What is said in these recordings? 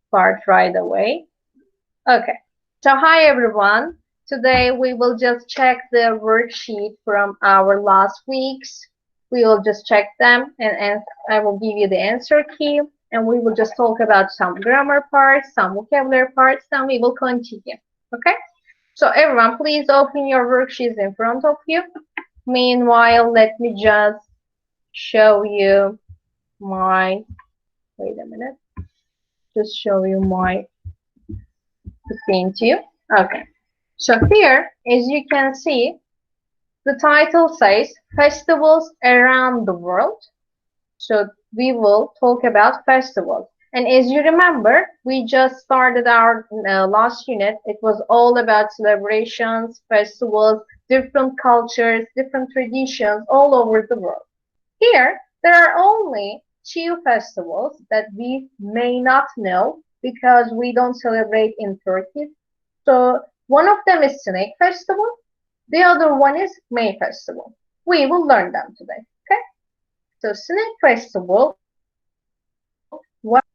start right away. Okay. So hi everyone. Today we will just check the worksheet from our last weeks. We will just check them and I will give you the answer key and we will just talk about some grammar parts, some vocabulary parts, then we will continue. Okay? So everyone, please open your worksheets in front of you. Meanwhile, let me just show you my, wait a minute, just show you my screen to you. Okay. So here, as you can see, the title says Festivals Around the World. So we will talk about festivals. And as you remember, we just started our last unit. It was all about celebrations, festivals, different cultures, different traditions all over the world. Here, there are only two festivals that we may not know because we don't celebrate in Turkey. So one of them is Snake Festival. The other one is May Festival. We will learn them today. Okay? So Snake Festival,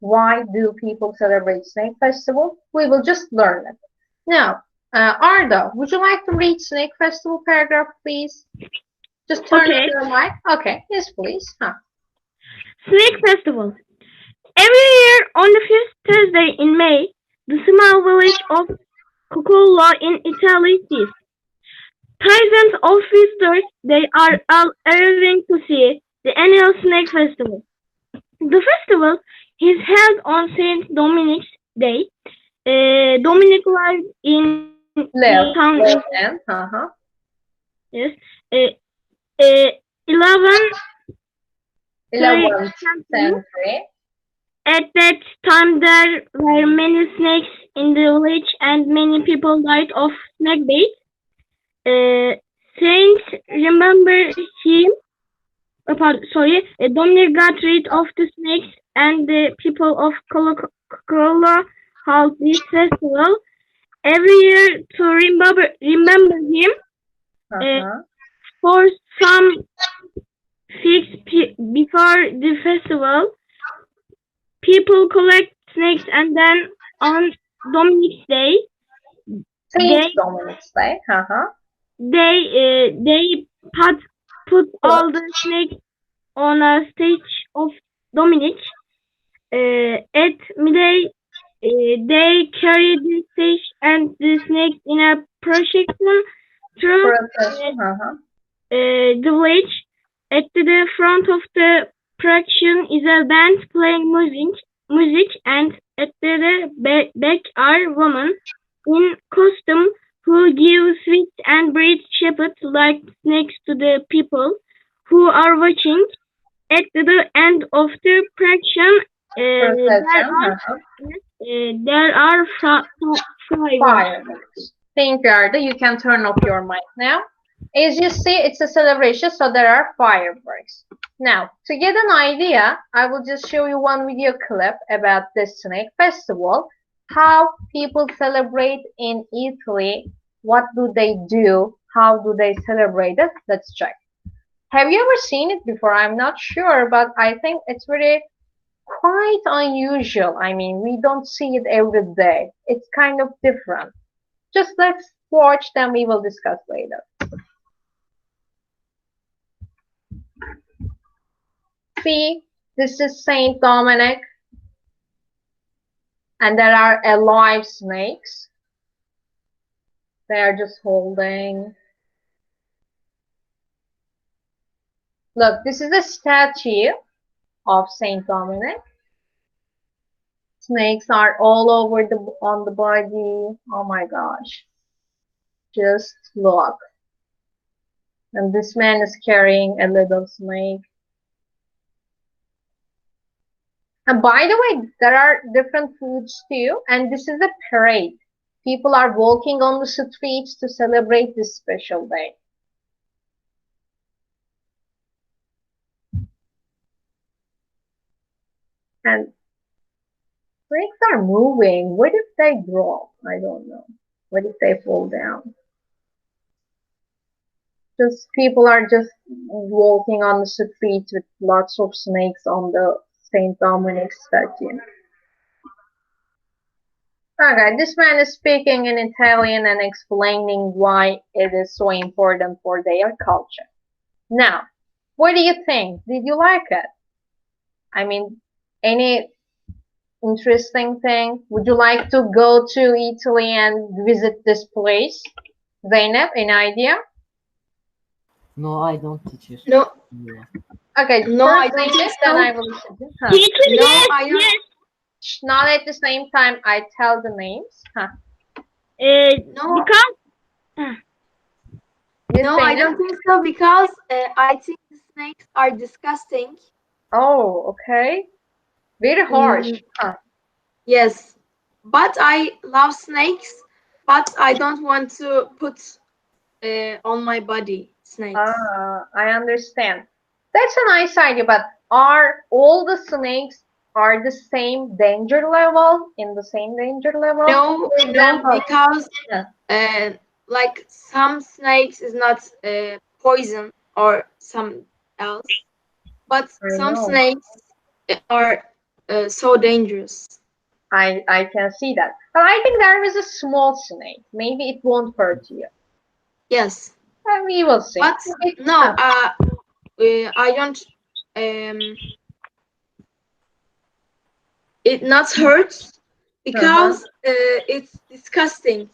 why do people celebrate Snake Festival? We will just learn it. Now, Arda, would you like to read Snake Festival paragraph, please? Just turn on Okay. your mic. Okay, yes, please. Snake Festival. Every year on the first Thursday in May, the small village of Cocola in Italy sees thousands of visitors. They are all arriving to see the annual Snake Festival. The festival is held on Saint Dominic's Day. Dominic lives in the Left, town in left hand. yes, uh, uh, 11 11th century. century. At that time, there were many snakes in the village, and many people died of snake bite. Saints remember him. Dominic got rid of the snakes, and the people of Colocola hold this festival every year to remember him. For some weeks before the festival, people collect snakes, and then on Dominic's Day, Saint they Dominic's Day. they put all the snakes on a stage of Dominic. At midday, they carry the stage and the snakes in a procession through Procession. the village. At the front of the procession is a band playing music, and at the back are women in costume who give sweet and breed shepherds like snakes to the people who are watching. At the end of the procession, there are fireworks. Fireworks. Thank you, Arda. You can turn off your mic now. As you see, it's a celebration, so there are fireworks. Now, to get an idea, I will just show you one video clip about the Snake Festival, how people celebrate in Italy, what do they do, how do they celebrate it. Let's check. Have you ever seen it before? I'm not sure, but I think it's very quite unusual. I mean, we don't see it every day. It's kind of different. Just let's watch, then we will discuss later. See, this is Saint Dominic, and there are alive snakes. They are just holding. Look, this is a statue of Saint Dominic. Snakes are all over on the body. Oh my gosh. Just look. And this man is carrying a little snake. And by the way, there are different foods too. And this is a parade. People are walking on the streets to celebrate this special day. And snakes are moving. What if they drop? I don't know. What if they fall down? Just people are just walking on the street with lots of snakes on the Saint Dominic statue. Okay, this man is speaking in Italian and explaining why it is so important for their culture. Now, what do you think? Did you like it? I mean, any interesting thing? Would you like to go to Italy and visit this place? Zainab, any idea? No, I don't, teacher. No, Yeah. Okay, no, I first don't think Zainab, then so. I will listen to her. Teacher, No, yes, I don't. yes. Not at the same time I tell the names. Huh. No, Because Yes, no, I Zainab? don't think so because I think the snakes are disgusting. Oh, okay. Very harsh. Mm, Huh. yes, but I love snakes, but I don't want to put on my body snakes. I understand. That's a nice idea, but are all the snakes are the same danger level in the same danger level? No, For no, example, because yeah. like some snakes is not poison or some else, but I some know. snakes are so dangerous. I can see that. But I think there is a small snake. Maybe it won't hurt you. Yes, We will see. but It, no, I don't. Um, it not hurts uh-huh. because it's disgusting.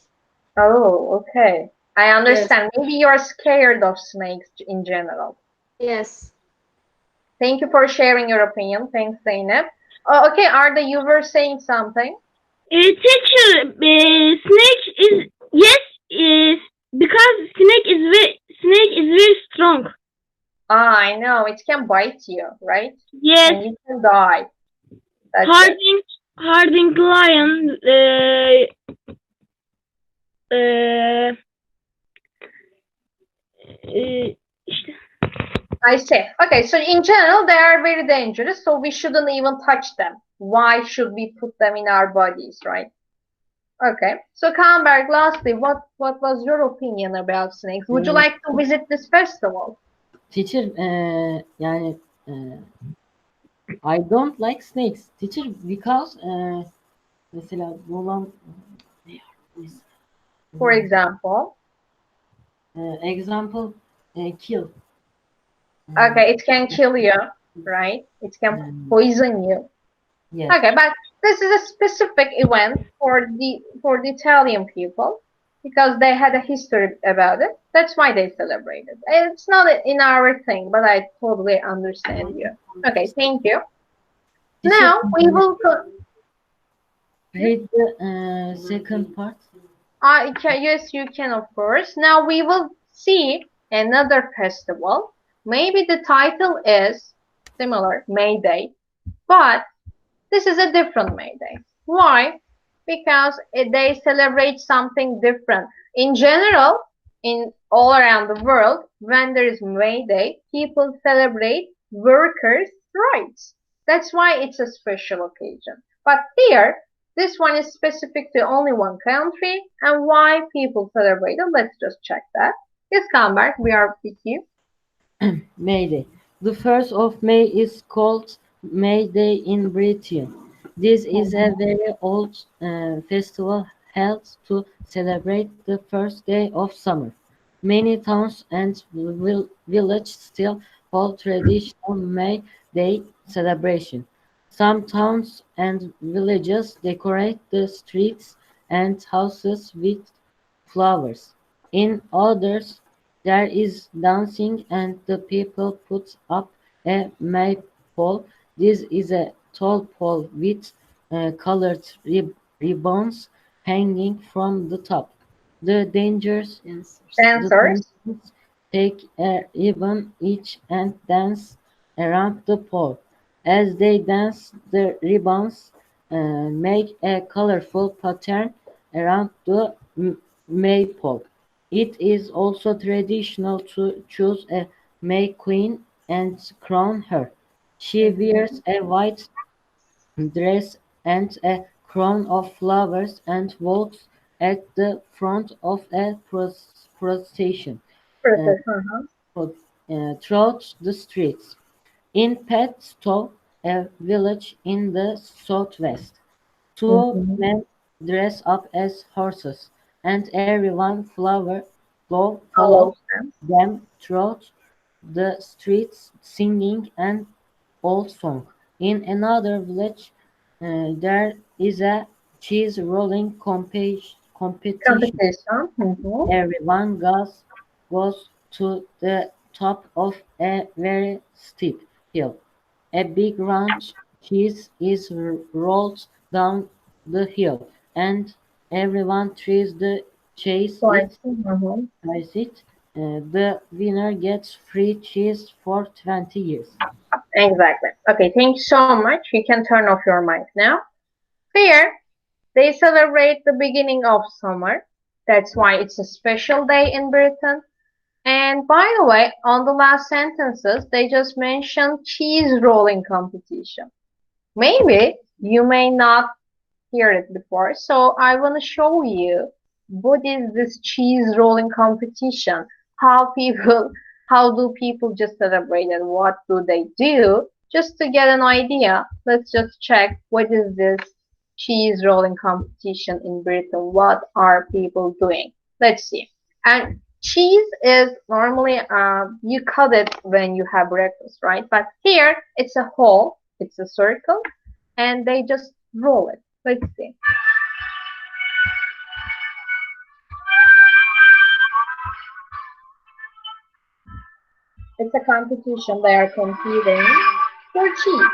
Oh, okay. I Yes, understand. Maybe you're scared of snakes in general. yes. Thank you for sharing your opinion. Thanks, Zainab. Okay, Arda, you were saying something. teacher, snake is yes is because snake is very strong. I know. It can bite you, right? Yes, And you can die. That's it. harding lion. E, işte. I see. Okay, so in general, they are very dangerous, so we shouldn't even touch them. Why should we put them in our bodies, right? Okay, so Kamberg, lastly, what was your opinion about snakes? Would you like to visit this festival? Teacher, yani I don't like snakes. Teacher, because mesela dolan For example, example kill. okay, it can kill you, right? It can poison you. Yes. Okay, but this is a specific event for the Italian people because they had a history about it. That's why they celebrated. It's not in our thing, but I totally understand you. Okay, thank you. Teacher, Now we will. read the second part. Yes, you can, of course. Now we will see another festival. Maybe the title is similar, May Day, but this is a different May Day. Why? Because they celebrate something different. In general, in all around the world, when there is May Day, people celebrate workers' rights. That's why it's a special occasion. But here, this one is specific to only one country, and why people celebrate it. Let's just check that. Yes, Kamberg, we are with you. May Day. The 1st of May is called May Day in Britain. This is a very old festival held to celebrate the first day of summer. Many towns and villages still hold traditional May Day celebration. Some towns and villages decorate the streets and houses with flowers. In others, there is dancing and the people put up a maypole. This is a tall pole with colored ribbons hanging from the top. The the Dancers. dancers take a ribbon each and dance around the pole. As they dance, the ribbons make a colorful pattern around the maypole. It is also traditional to choose a May Queen and crown her. She wears a white dress and a crown of flowers and walks at the front of a procession uh, Procession. throughout the streets. In Petstow, a village in the southwest, two Mhm. men dress up as horses, and everyone follows Follows them. them through the streets singing an old song. In another village, there is a cheese rolling competition. Competition. Mhm. Everyone goes to the top of a very steep hill. A big round cheese is rolled down the hill, and everyone tries to chase it. Twice. Mhm. Chase it. The winner gets free cheese for 20 years. Exactly. Okay, thank you so much. You can turn off your mic now. Here, they celebrate the beginning of summer. That's why it's a special day in Britain. And by the way, on the last sentences, they just mentioned cheese rolling competition. Maybe you may not hear it before, so I want to show you what is this cheese rolling competition? How people, how do people just celebrate and what do they do? Just to get an idea, let's just check what is this cheese rolling competition in Britain? What are people doing? Let's see. And cheese is normally you cut it when you have breakfast, right? But here it's a hole, it's a circle, and they just roll it. Let's see. It's a competition. They are competing for cheese.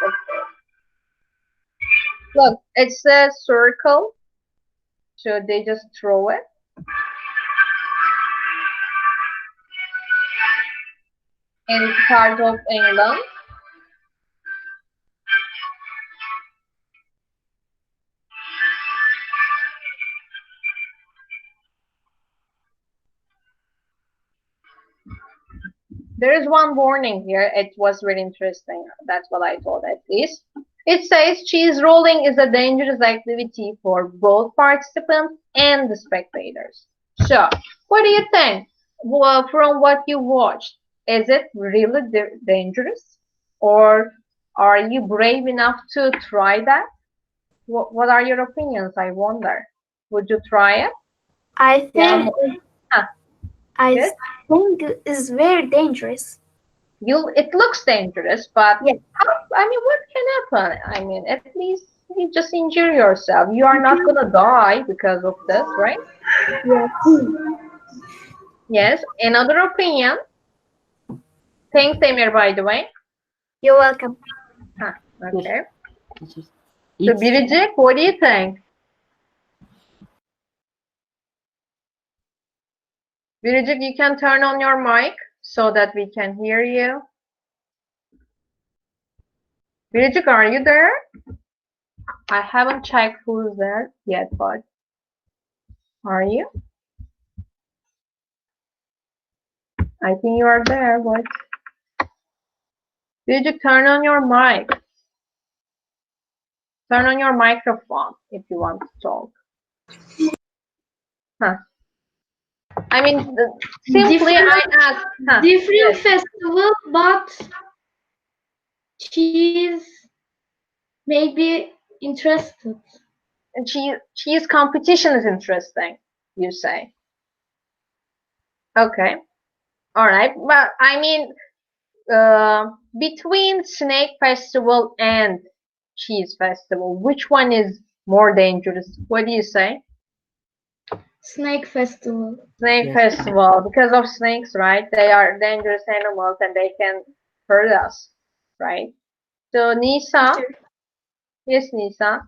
Look, it's a circle. So they just throw it. And it's part of England. There is one warning here. It was really interesting. That's what I thought at least. It says cheese rolling is a dangerous activity for both participants and the spectators. So, what do you think? Well, from what you watched, is it really dangerous? Or are you brave enough to try that? What are your opinions? I wonder. Would you try it? I Yeah. think Huh. I Yes. think it's very dangerous. It looks dangerous, but Yes. I mean, what can happen? I mean, at least you just injure yourself. You are not gonna die because of this, right? Yes. Yes. Another opinion. Thanks, Emir, by the way. You're welcome. Huh. Okay. So, It's Biricik, what do you think? Biricik, you can turn on your mic so that we can hear you. Biricik, are you there? I haven't checked who's there yet, but are you? I think you are there, but Biricik, turn on your mic. Turn on your microphone if you want to talk. Huh. I mean, simply I asked. Huh. Different Yes. festival, but she's maybe interested. And cheese competition is interesting, you say. Okay. All right. But I mean, between Snake Festival and Cheese Festival, which one is more dangerous? What do you say? Snake festival. Snake Yes. Festival, because of snakes, right? They are dangerous animals and they can hurt us, right? So Nisa, yes, Nisa.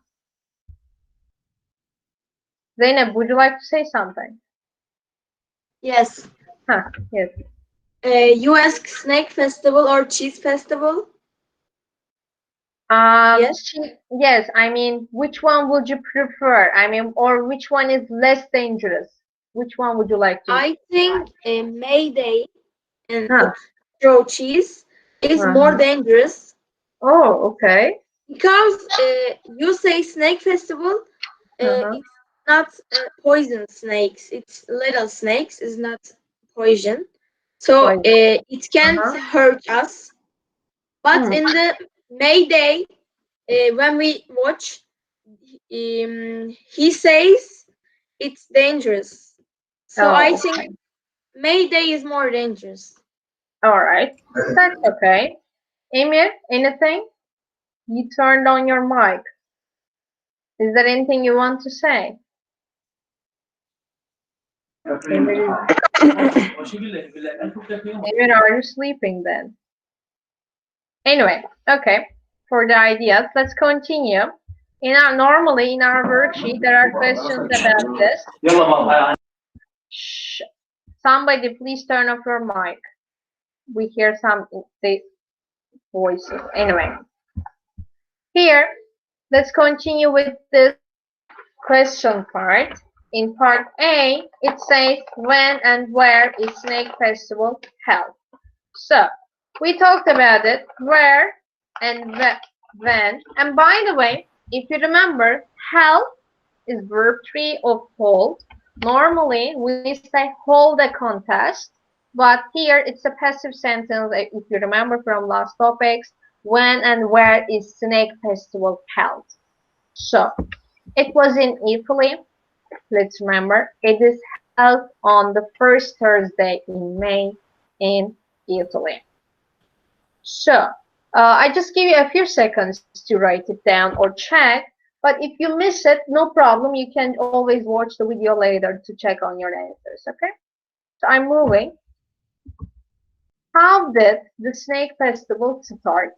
Zeynep, would you like to say something? Yes. Huh, yes. You ask snake festival or cheese festival? Yes. Yes, I mean, which one would you prefer? I mean, or which one is less dangerous? Which one would you like to? I think May Day and Huh. throw cheese is more Uh-huh. dangerous Oh, okay. because you say snake festival, Uh-huh. it's not poison snakes. It's little snakes. It's not poison, so Poison. it can't Uh-huh. hurt us. But Hmm. in the May Day, when we watch, he says it's dangerous. So Oh, I okay. think May Day is more dangerous. All right. That's okay. Emir, anything? You turned on your mic. Is there anything you want to say? Emir, Emir, are you sleeping then? Anyway, okay. For the ideas, let's continue. Normally in our worksheet, there are questions about this. Shh. Somebody please turn off your mic. We hear some voices. Anyway, here, let's continue with this question part. In part A, it says when and where is Snake Festival held. So, we talked about it, where and when. And by the way, if you remember, held is verb 3 of hold. Normally, we say hold a contest, but here it's a passive sentence. If you remember from last topics, when and where is Snake Festival held? So, it was in Italy. Let's remember, it is held on the first Thursday in May in Italy. So, I just give you a few seconds to write it down or check. But if you miss it, no problem. You can always watch the video later to check on your answers, okay? So I'm moving. How did the Snake Festival start?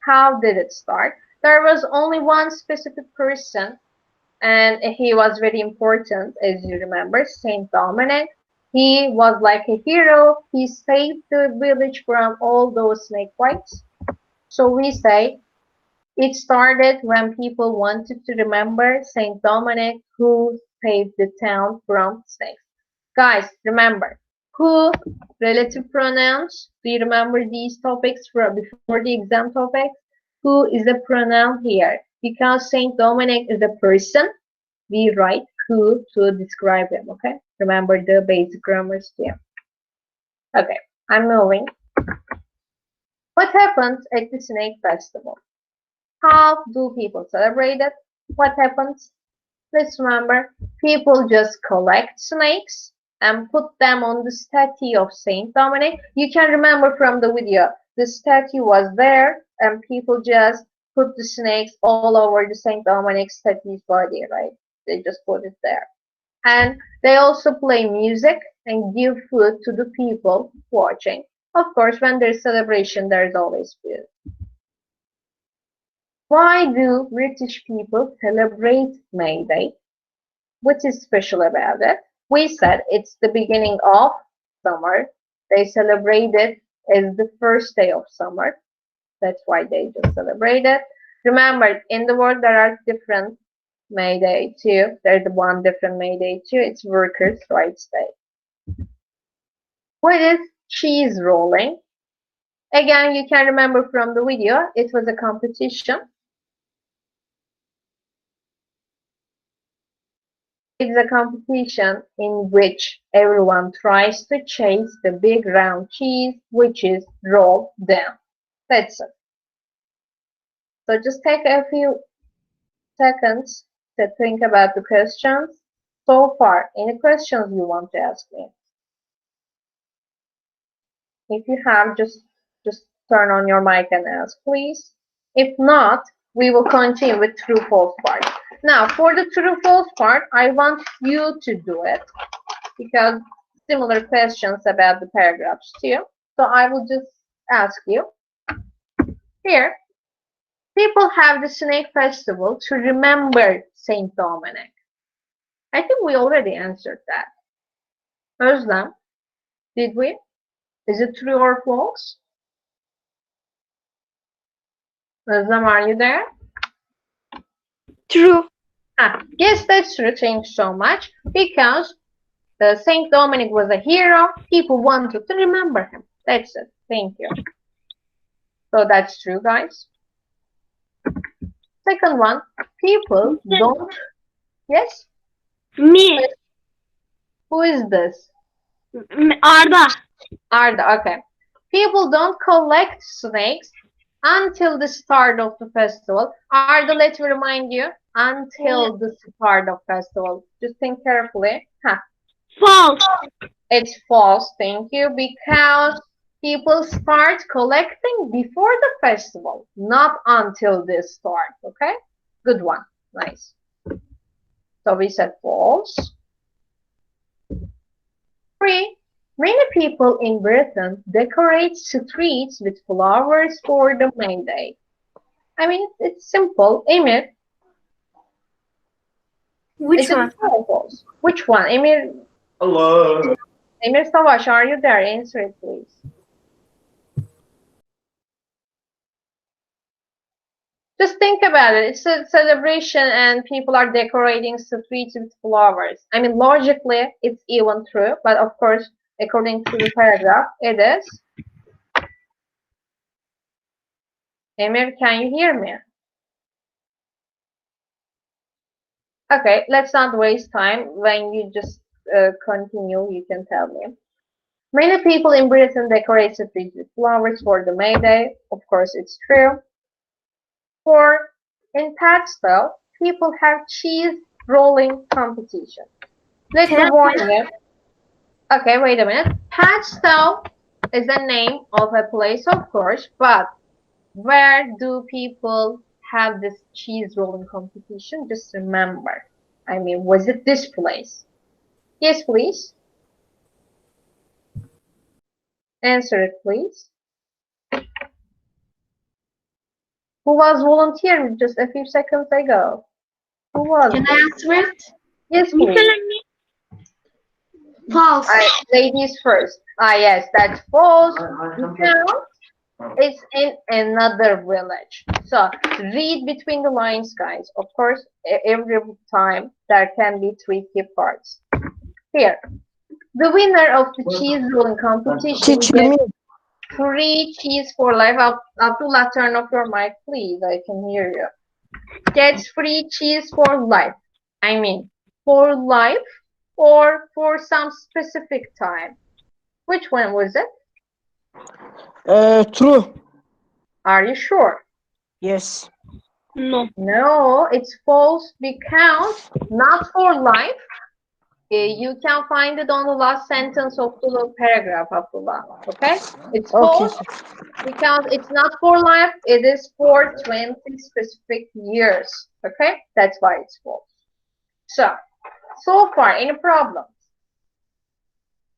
How did it start? There was only one specific person, and he was very important, as you remember, Saint Dominic. He was like a hero. He saved the village from all those snake bites. So we say it started when people wanted to remember Saint Dominic who saved the town from snakes. Guys, remember, who, relative pronouns. Do you remember these topics from before the exam topics? Who is a pronoun here? Because Saint Dominic is a person, we write who to describe him, okay? Remember the basic grammars here. Okay, I'm moving. What happens at the Snake Festival? How do people celebrate it? What happens? Let's remember, people just collect snakes and put them on the statue of Saint Dominic. You can remember from the video, the statue was there and people just put the snakes all over the Saint Dominic statue's body, right? They just put it there. And they also play music and give food to the people watching. Of course, when there's celebration, there's always food. Why do British people celebrate May Day? What is special about it? We said it's the beginning of summer. They celebrate it as the first day of summer. That's why they just celebrate it. Remember, in the world there are different May Day too. There's one different May Day too. It's Workers' Rights Day. What is cheese rolling? Again, you can remember from the video, it was a competition. It's a competition in which everyone tries to chase the big round cheese, which is rolled down. That's it. So just take a few seconds to think about the questions. So far, any questions you want to ask me? If you have, just turn on your mic and ask, please. If not, we will continue with true-false part. Now, for the true-false part, I want you to do it because similar questions about the paragraphs too. So I will just ask you. Here, people have the Snake Festival to remember Saint Dominic. I think we already answered that. Özlem, did we? Is it true or false? Özlem, are you there? True. Yes, that's true. Thank you so much. Because Saint Dominic was a hero, people wanted to remember him. That's it. Thank you. So that's true, guys. Second one, people don't. Yes? Me. Who is this? Arda. Arda, okay. People don't collect snakes Until the start of the festival. Arda, let me remind you. Until the start of festival. Just think carefully. Huh. False. It's false, thank you, because people start collecting before the festival, not until they start, okay? Good one, nice. So we said false. 3. Many people in Britain decorate streets with flowers for the May Day. I mean, it's simple. Emir, Which is it one? true or false? Which one? Emir, Hello. Emir Savaş, are you there? Answer it, please. Just think about it. It's a celebration and people are decorating streets with flowers. I mean, logically, it's even true, but of course, according to the paragraph, it is. Emir, can you hear me? Okay, let's not waste time. When you just continue, you can tell me. Many people in Britain decorate streets with flowers for the May Day. Of course, it's true. 4. In Pakistan, people have cheese rolling competition. Let me warn you. Okay, wait a minute. Pakistan is the name of a place, of course, but where do people have this cheese rolling competition? Just remember. I mean, was it this place? Yes, please. Answer it, please. Who was volunteering just a few seconds ago? Who was Can it? I answer it? Yes, please. False. Ladies first. Ah, yes, that's false. Because it's in another village. So read between the lines, guys. Of course, every time there can be tricky parts. Here, the winner of the cheese rolling competition gets free cheese for life. Abdullah, turn off your mic, please. I can hear you. Gets free cheese for life. I mean, for life or for some specific time. Which one was it? True. Are you sure? Yes. No. No, it's false because not for life. You can find it on the last sentence of the paragraph, Abdullah. Okay? It's false because it's not for life. It is for 20 specific years. Okay? That's why it's false. So far, any problems?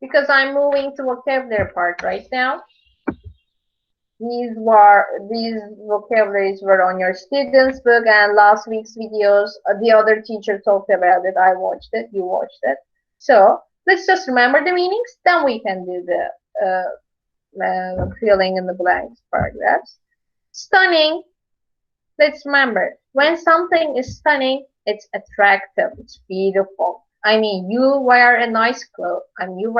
Because I'm moving to vocabulary part right now. These vocabularies were on your students book, and last week's videos, the other teacher talked about it. I watched it, you watched it. So let's just remember the meanings, then we can do the filling in the blanks paragraphs. Stunning. Let's remember, when something is stunning, it's attractive, it's beautiful. I mean, you wear a nice clothes and you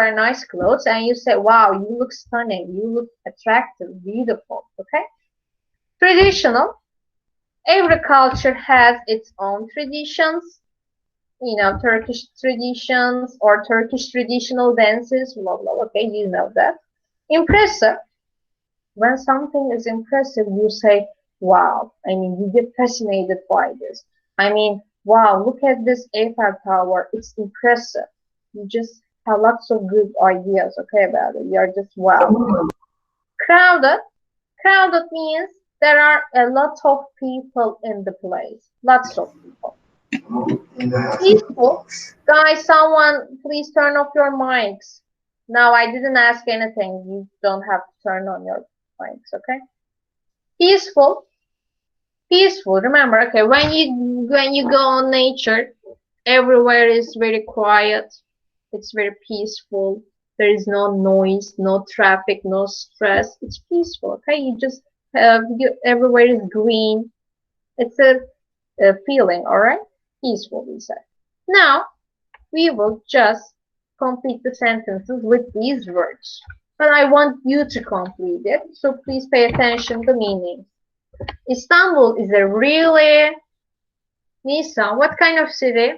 say, wow, you look stunning, you look attractive, beautiful, okay? Traditional. Every culture has its own traditions, you know, Turkish traditions or Turkish traditional dances, blah, blah, okay, you know that. Impressive. When something is impressive, you say, wow, I mean, you get fascinated by this. I mean, wow, look at this Eiffel Tower. It's impressive. You just have lots of good ideas, okay, about it. You're just wow. Crowded. Crowded means there are a lot of people in the place. Lots of people. Peaceful. Guys, someone please turn off your mics. Now, I didn't ask anything. You don't have to turn on your mics, okay? Peaceful. Peaceful. Remember, okay, when you go on nature, everywhere is very quiet. It's very peaceful. There is no noise, no traffic, no stress. It's peaceful. Okay, you just everywhere is green. It's a feeling. All right, peaceful. We said. Now we will just complete the sentences with these words. But I want you to complete it. So please pay attention to the meaning. Istanbul is a really, Nisa, what kind of city?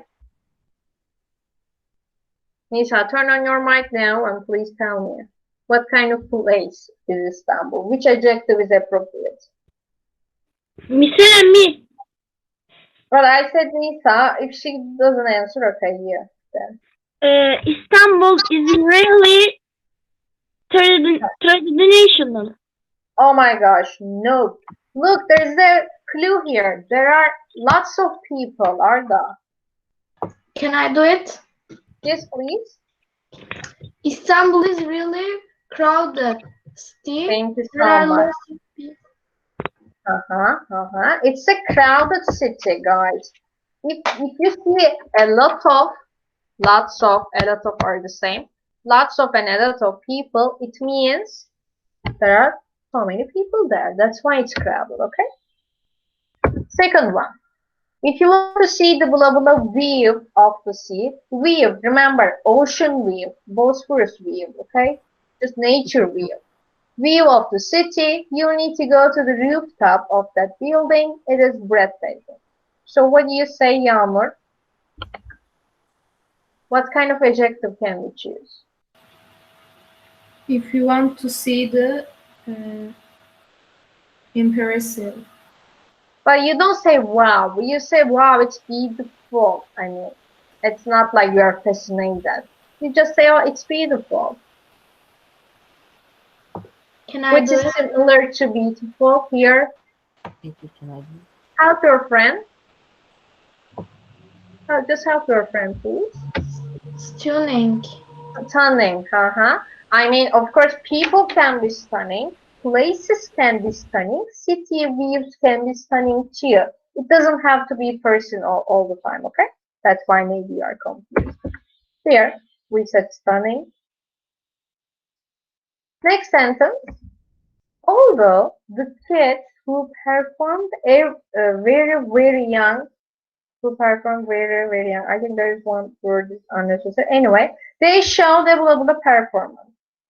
Nisa, turn on your mic now and please tell me. What kind of place is Istanbul? Which adjective is appropriate? Misal and me. Well, I said Nisa. If she doesn't answer, okay, yeah. Then. Istanbul is really traditional. Oh my gosh, no. Look, there's a clue here. There are lots of people, Arda. Can I do it? Yes, please. Istanbul is really crowded. Steve, Thank you there so are much. lots of people. It's a crowded city, guys. If you see a lot of, a lot of are the same. Lots of and a lot of people, it means there are so many people there. That's why it's crowded, okay? Second one. If you want to see the blah blah view of the sea, view, remember, ocean view, Bosphorus view, okay? Just nature view. View of the city, you need to go to the rooftop of that building. It is breathtaking. So what do you say, Yağmur? What kind of adjective can we choose? If you want to see the impressive. But you don't say wow. You say wow, it's beautiful. I mean, it's not like you are fascinated. You just say, oh, it's beautiful. Can I Which do is it? similar to beautiful here. Teacher, can I do? Help your friend. Oh, just help your friend, please. Stunning. Stunning, I mean, of course, people can be stunning, places can be stunning, city views can be stunning too. It doesn't have to be person all the time, okay? That's why maybe you are confused. Here, we said stunning. Next sentence. Although the kids who performed very, very young, I think there is one word is unnecessary. Anyway, they show the blah blah performance.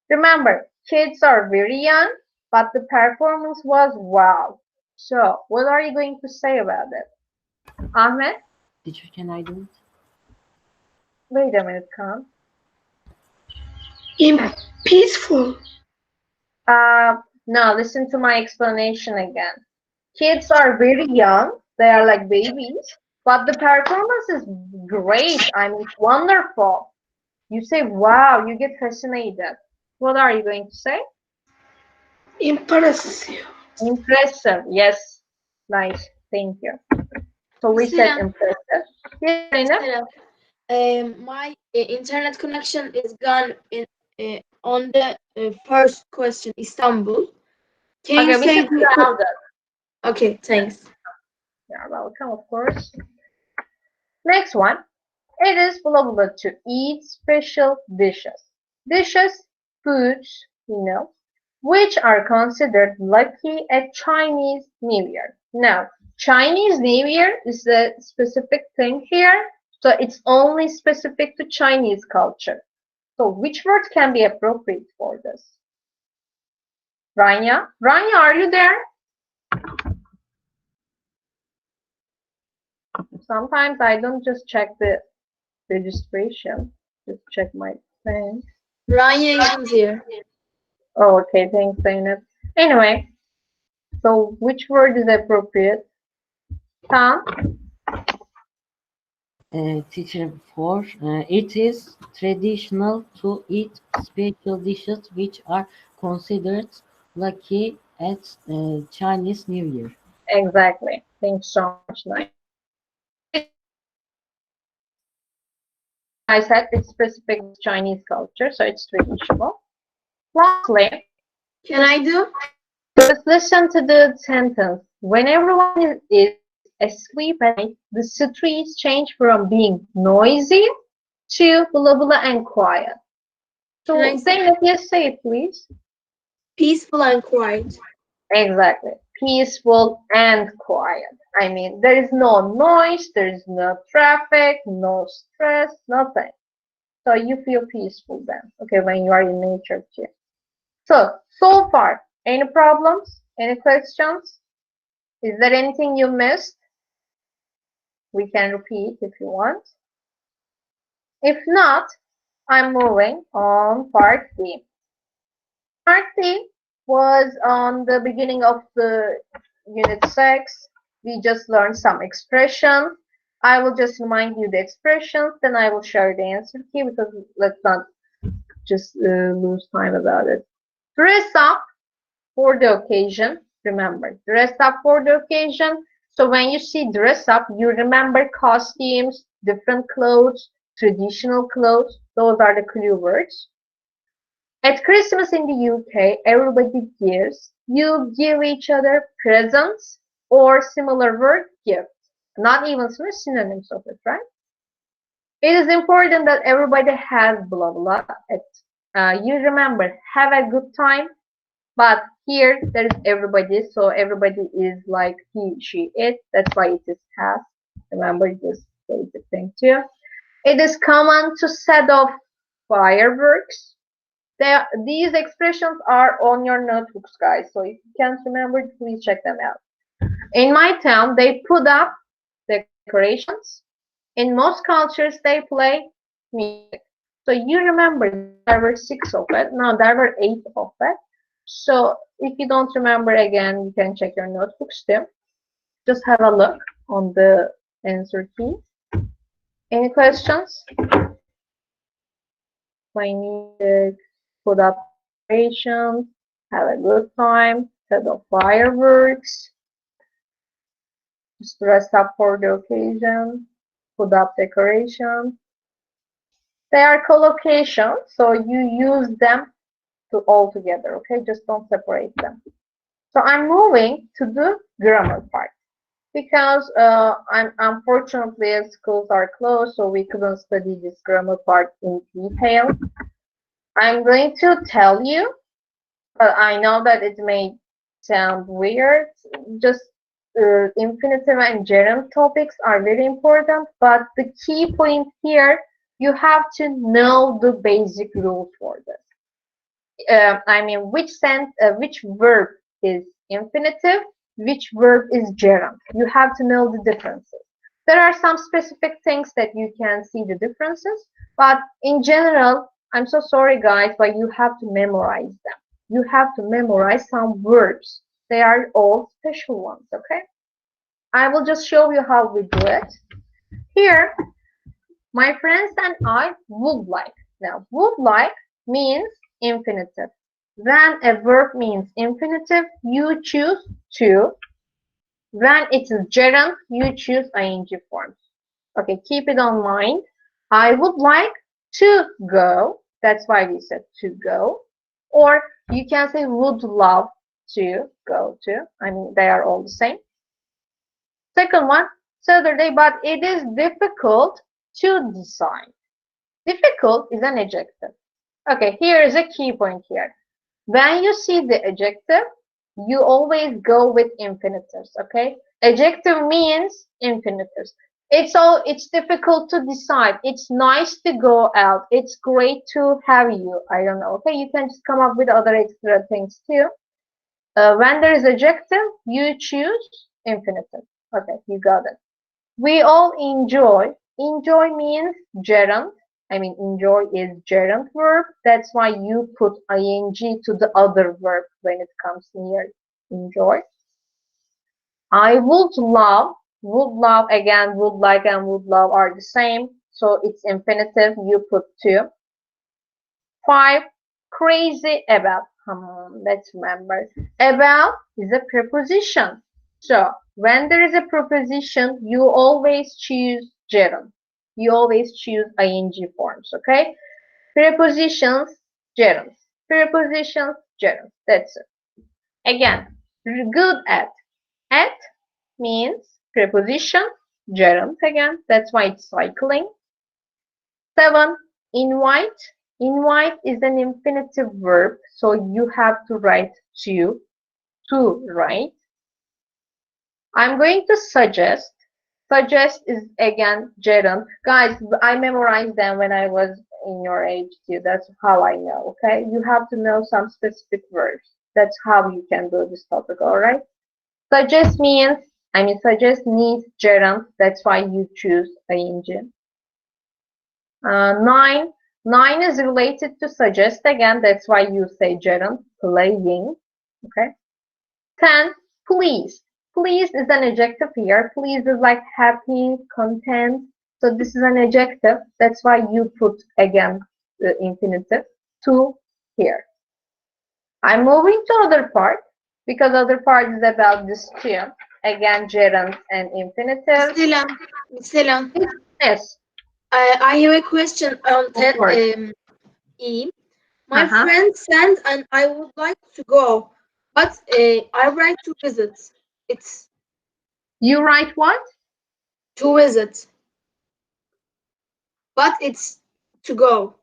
Remember, kids are very young, but the performance was wow. So, what are you going to say about it? Ahmed, Teacher, can I do it? wait a minute, Khan. Peaceful. No, listen to my explanation again. Kids are very young, they are like babies, but the performance is great. I mean, it's wonderful. You say, wow, you get fascinated. What are you going to say? Impressive. Impressive. Yes. Nice. Thank you. So we said Sinem, impressive. Yes, Zainab? my internet connection is gone on the first question, Istanbul. Can you Okay, we say said crowded. Okay, thanks. You're welcome, of course. Next one. It is blah blah to eat special dishes. Dishes, foods, which are considered lucky at Chinese New Year. Now, Chinese New Year is a specific thing here, so it's only specific to Chinese culture. So which word can be appropriate for this? Rania? Rania, are you there? Sometimes I don't just check the registration, just check my thing. Rania isn't here. Oh, okay, thanks, Zainab. Anyway, so which word is appropriate? Tom? Teacher, for it is traditional to eat special dishes which are considered lucky at Chinese New Year. Exactly. Thanks so much, Nice. I said it's specific to Chinese culture, so it's traditional. Lastly, Can I do? just listen to the sentence. When everyone is asleep at night, the streets change from being noisy to blah blah and quiet. Can I So, Zainab, yes, say it, please. Peaceful and quiet. Exactly. Peaceful and quiet. I mean, there is no noise, there is no traffic, no stress, nothing. So you feel peaceful then, okay, when you are in nature too. So far, any problems? Any questions? Is there anything you missed? We can repeat if you want. If not, I'm moving on part B. Part B was on the beginning of the Unit 6. We just learned some expressions. I will just remind you the expressions, then I will share the answer key because let's not just lose time about it. Dress up for the occasion. Remember, dress up for the occasion. So when you see dress up, you remember costumes, different clothes, traditional clothes. Those are the clue words. At Christmas in the UK, everybody gives. You give each other presents or similar word gift. Not even some synonyms of it, right? It is important that everybody has blah blah. You remember, have a good time. But here there is everybody, so everybody is like he, she, it. That's why it is has. Remember this basic thing too. It is common to set off fireworks. These expressions are on your notebooks, guys. So if you can't remember, please check them out. In my town, they put up decorations. In most cultures, they play music. So you remember there were 6 of it. Now there were 8 of it. So if you don't remember again, you can check your notebooks too. Just have a look on the answer key. Any questions? Play music, put up decorations, have a good time, set off fireworks, just dress up for the occasion, put up decorations. They are collocations, so you use them to all together, okay? Just don't separate them. So I'm moving to the grammar part because unfortunately schools are closed, so we couldn't study this grammar part in detail. I'm going to tell you, but I know that it may sound weird. Just infinitive and gerund topics are very important, but the key point here, you have to know the basic rules for this. I mean, which verb is infinitive, which verb is gerund. You have to know the differences. There are some specific things that you can see the differences, but in general, I'm so sorry guys, but you have to memorize them. You have to memorize some verbs. They are all special ones, okay? I will just show you how we do it. Here, my friends and I would like. Now, would like means infinitive. When a verb means infinitive, you choose to. When it is gerund, you choose ing forms. Okay, keep it on mind. I would like to go. That's why we said to go. Or you can say would love to go to. I mean, they are all the same. Second one, Saturday, but it is difficult to decide. Difficult is an adjective. Okay, here is a key point here. When you see the adjective, you always go with infinitives, okay? Adjective means infinitives. It's difficult to decide. It's nice to go out. It's great to have you. I don't know. Okay, you can just come up with other extra things too. When there is adjective, you choose infinitive. Okay, you got it. We all enjoy. Enjoy means gerund. I mean, enjoy is gerund verb. That's why you put ing to the other verb when it comes near enjoy. I would love again, would like and would love are the same. So it's infinitive, you put to. 5, crazy about. Let's remember. About is a preposition. So when there is a preposition, you always choose gerund. You always choose ing forms, okay? Prepositions, gerunds. Prepositions, gerunds. That's it. Again, good at. At means preposition, gerund again. That's why it's cycling. 7, invite. Invite is an infinitive verb, so you have to write to write. I'm going to suggest. Suggest is again gerund. Guys, I memorized them when I was in your age too. That's how I know, okay? You have to know some specific verbs. That's how you can do this topic, alright? Suggest means, suggest needs gerund. That's why you choose ing. 9 is related to suggest again. That's why you say gerund, playing. Okay. 10, please. Pleased is an adjective here. Pleased is like happy, content. So this is an adjective. That's why you put again the infinitive to here. I'm moving to other part because other part is about this too. Again, gerund and infinitive. Selam. Yes. I have a question on Of course. E. My Uh-huh. friend sent and I would like to go, but I write to visit. It's You write what? to visit, but it's to go.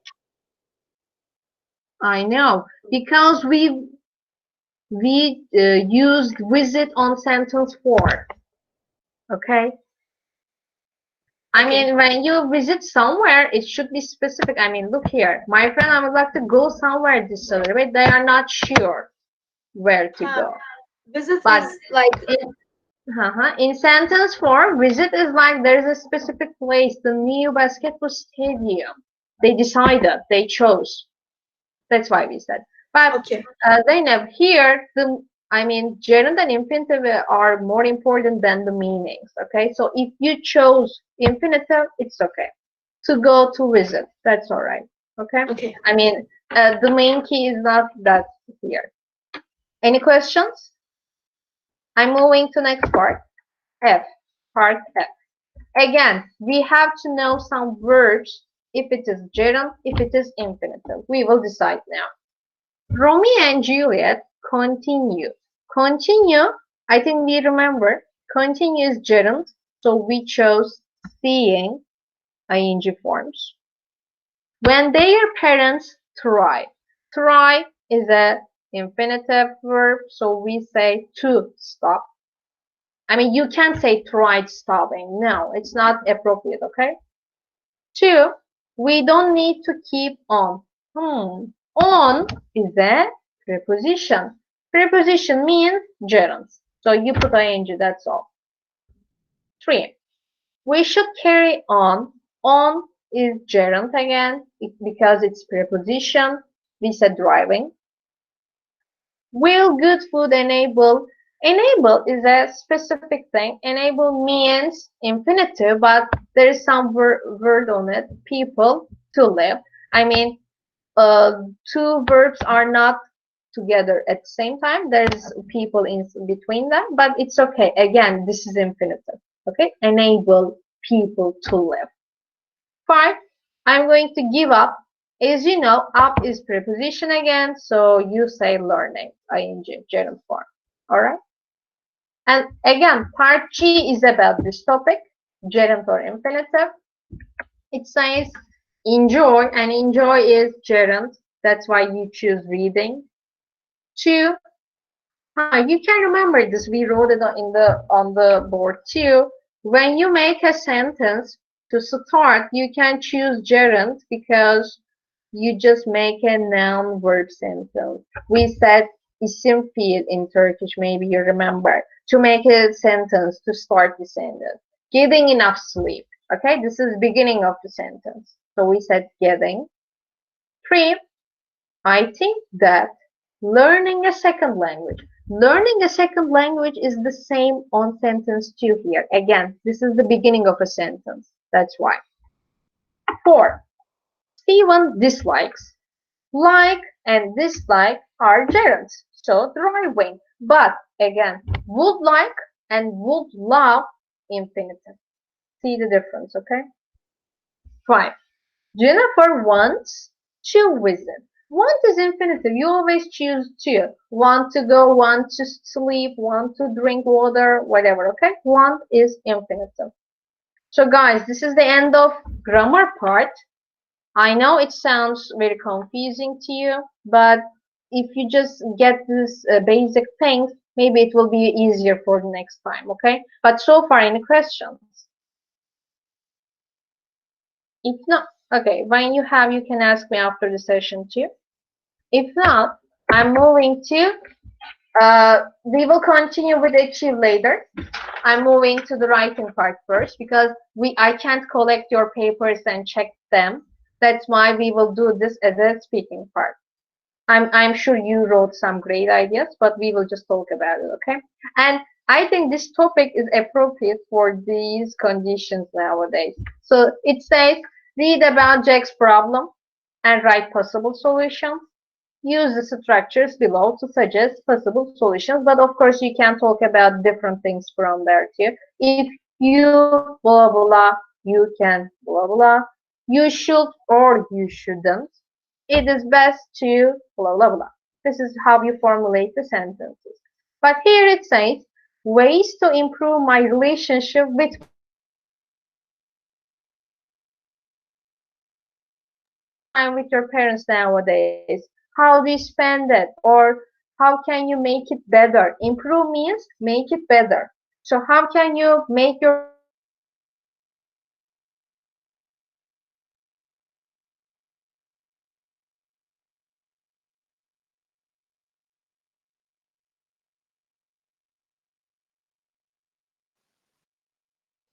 I know because we used visit on sentence 4. Okay. I mean, when you visit somewhere, it should be specific. I mean, look here. My friend, I would like to go somewhere this summer, but they are not sure where to go. Visit But is like in sentence 4, visit is like there's a specific place, the new basketball stadium. They decided, they chose. That's why we said. But Zainab, here, gerund and infinitive are more important than the meanings. Okay, so if you chose infinitive, it's okay. To go, to visit, that's all right. Okay. I mean, the main key is not that here. Any questions? I'm moving to next part. F. Part F. Again, we have to know some verbs. If it is gerund, if it is infinitive, we will decide now. Romeo and Juliet continue. Continue, I think we remember. Continue is gerund, so we chose seeing ing forms. When their parents try. Try is a infinitive verb, so we say to stop. I mean, you can't say tried stopping. No, it's not appropriate, okay? 2, we don't need to keep on. On is a preposition. Preposition means gerund. So you put ing, that's all. 3, we should carry on. On is gerund again because it's preposition. We said driving. Will good food enable? Enable is a specific thing. Enable means infinitive, but there is some word on it. People, to live. I mean, two verbs are not together at the same time. There's people in between them, but it's okay. Again, this is infinitive. Okay, enable people to live. 5, I'm going to give up. As you know, up is preposition again, so you say learning, ing, gerund form. All right. And again, part G is about this topic, gerund or infinitive. It says enjoy, and enjoy is gerund. That's why you choose reading. 2, you can remember this. We wrote it on the board too. When you make a sentence to start, you can choose gerund because you just make a noun verb sentence. We said isim fiil in Turkish, maybe you remember, to make a sentence to start the sentence. Getting enough sleep. Okay, this is beginning of the sentence. So we said getting. 3, I think that learning a second language. Learning a second language is the same on sentence 2 here. Again, this is the beginning of a sentence. That's why. 4, Steven dislikes. Like and dislike are gerunds, so driving. But again, would like and would love infinitive. See the difference, okay? 5, Jennifer wants to visit. Want is infinitive. You always choose to. Want to go, want to sleep, want to drink water, whatever, okay? Want is infinitive. So guys, this is the end of grammar part. I know it sounds very confusing to you, but if you just get these basic things, maybe it will be easier for the next time, okay? But so far, any questions? If not, okay, when you have, you can ask me after the session too. If not, I'm moving to, we will continue with achieve later. I'm moving to the writing part first because I can't collect your papers and check them. That's why we will do this as a speaking part. I'm sure you wrote some great ideas, but we will just talk about it, okay? And I think this topic is appropriate for these conditions nowadays. So it says, read about Jack's problem and write possible solutions. Use the structures below to suggest possible solutions. But of course, you can talk about different things from there too. If you blah blah, you can blah blah. You should or you shouldn't. It is best to blah blah blah. This is how you formulate the sentences. But here it says, ways to improve my relationship with time with your parents nowadays. How do you spend it? Or how can you make it better? Improve means make it better. So how can you make your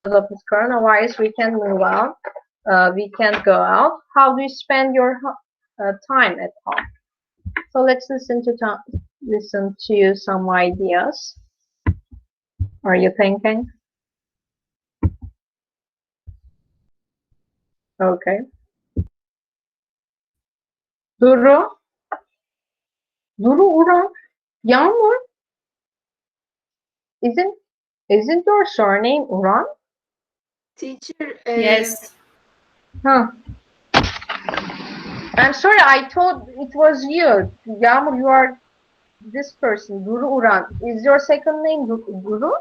of this coronavirus, we can move out, we can't go out. How do you spend your time at home? So let's listen to some ideas. Are you thinking? Okay. Duru, Uran, Yağmur, isn't your surname Uran? Teacher, Yes. Huh. I'm sorry, I thought it was you. Yağmur, you are this person, Duru Uran. Is your second name Duru?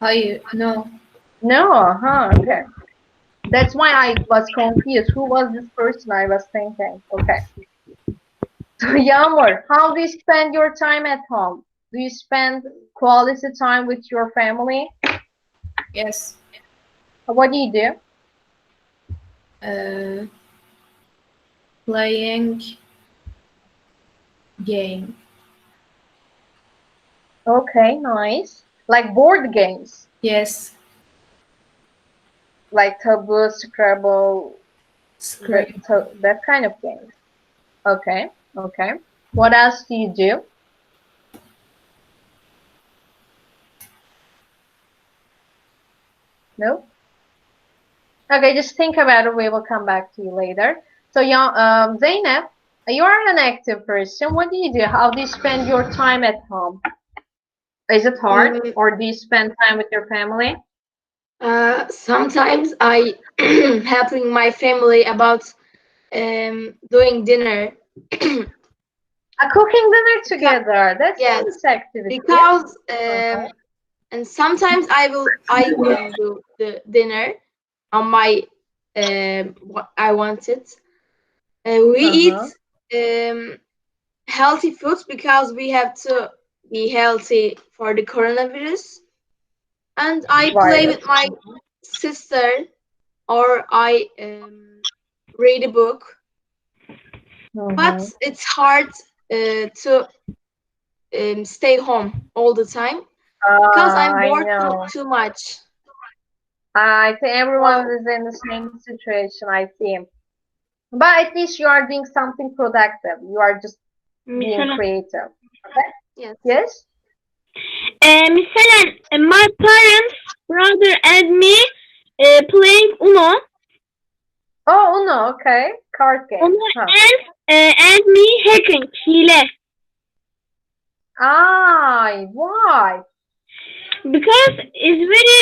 Hayır. No. No, huh, okay. That's why I was confused. Who was this person I was thinking? Okay. So Yağmur, how do you spend your time at home? Do you spend quality time with your family? Yes. What do you do? Playing game. Okay, nice. Like board games, Yes. like Taboo, Scrabble, Screen. that kind of games. Okay, okay. What else do you do? No? Okay, just think about it. We will come back to you later. So, Zainab, you are an active person. What do you do? How do you spend your time at home? Is it hard, or do you spend time with your family? sometimes I helping my family about doing dinner. Cooking dinner together. That's a Yes, nice activity. because Okay. and sometimes I can do the dinner on my what I wanted. We eat healthy foods because we have to be healthy for the coronavirus. And I play Virus. with my sister, or I read a book. But it's hard to stay home all the time because I'm I bored know. too much. I think everyone So, is in the same situation, I see. But at least you are doing something productive. You are just being Mesela, creative. Okay? yes. Yes? mesela my parents, brother and me playing Uno. Oh, Uno, okay. Card game. Uno Huh. and me hacking, hile. Why? Because it's very,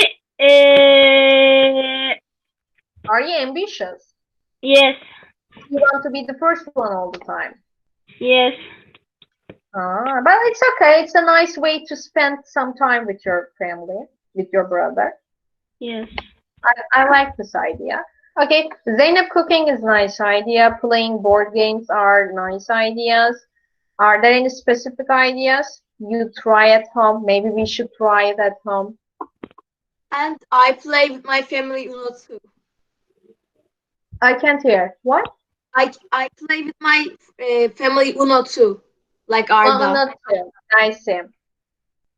Are you ambitious? yes, You want to be the first one all the time. yes. But it's okay. It's a nice way to spend some time with your family, with your brother. Yes. I like this idea. Okay, Zainab, cooking is nice idea. Playing board games are nice ideas. Are there any specific ideas you try at home? Maybe we should try it at home. And I play with my family Uno too. I can't hear. What? I play with my family Uno too, like Oh, Arda. not too. I see.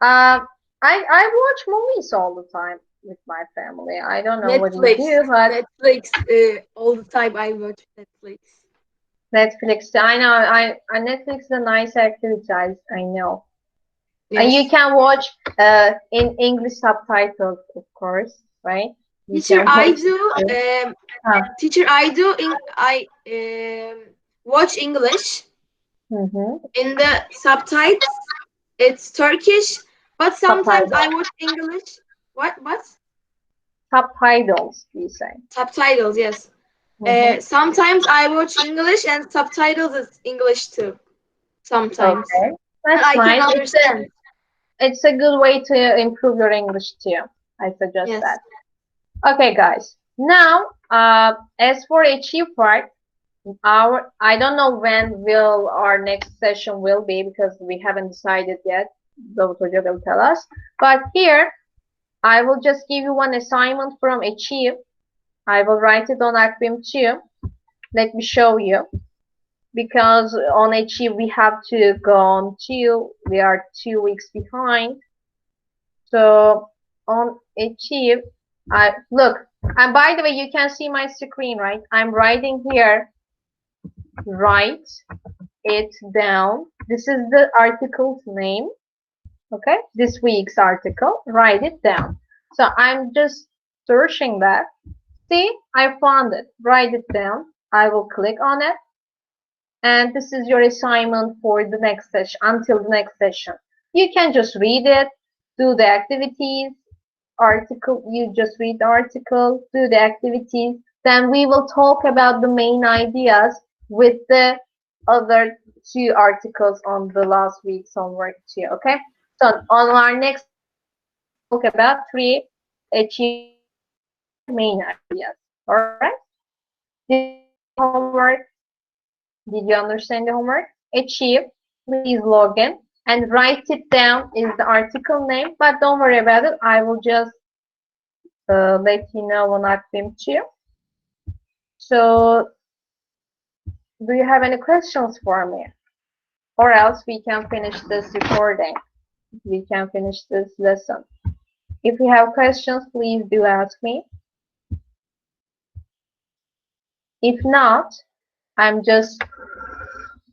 I watch movies all the time with my family. I don't know what you Netflix, do, but Netflix. All the time I watch Netflix. Netflix. I know. I Netflix is a nice activity. I know. And you Yes. can watch in English subtitles, of course, right? You Teacher, can I watch do. it. Huh. Teacher, I watch English Mhm. in the subtitles. It's Turkish, but sometimes Subtitles. I watch English. What? What? Subtitles, you say. Subtitles, yes. Mhm. Sometimes I watch English and subtitles is English too. Sometimes. Okay, And that's I can nice. understand. It's a good way to improve your English too. I suggest Yes. that. Okay, guys. Now, as for achieve part, I don't know when will our next session will be because we haven't decided yet. Dr. will tell us. But here, I will just give you one assignment from Achieve. I will write it on Akbim 2. Let me show you. Because on Achieve we have to go on 2. We are 2 weeks behind. So on Achieve, look. And by the way, you can see my screen, right? I'm writing here. Write it down. This is the article's name. Okay, this week's article. Write it down. So I'm just searching that. See, I found it. Write it down. I will click on it. And this is your assignment for the next session, until the next session. You can just read it, do the activities, article, you just read the article, do the activities. Then we will talk about the main ideas with the other 2 articles on the last week's homework too, okay? So on our next talk about 3 achieve main ideas. Alright? Did you homework? Did you understand the homework? Achieve, please log in and write it down is the article name, but don't worry about it. I will just let you know on Akbim 2. So, do you have any questions for me? Or else we can finish this recording. We can finish this lesson. If you have questions, please do ask me. If not, I'm just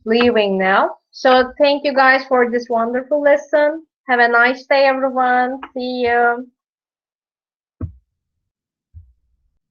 leaving now. So thank you guys for this wonderful lesson. Have a nice day, everyone. See you.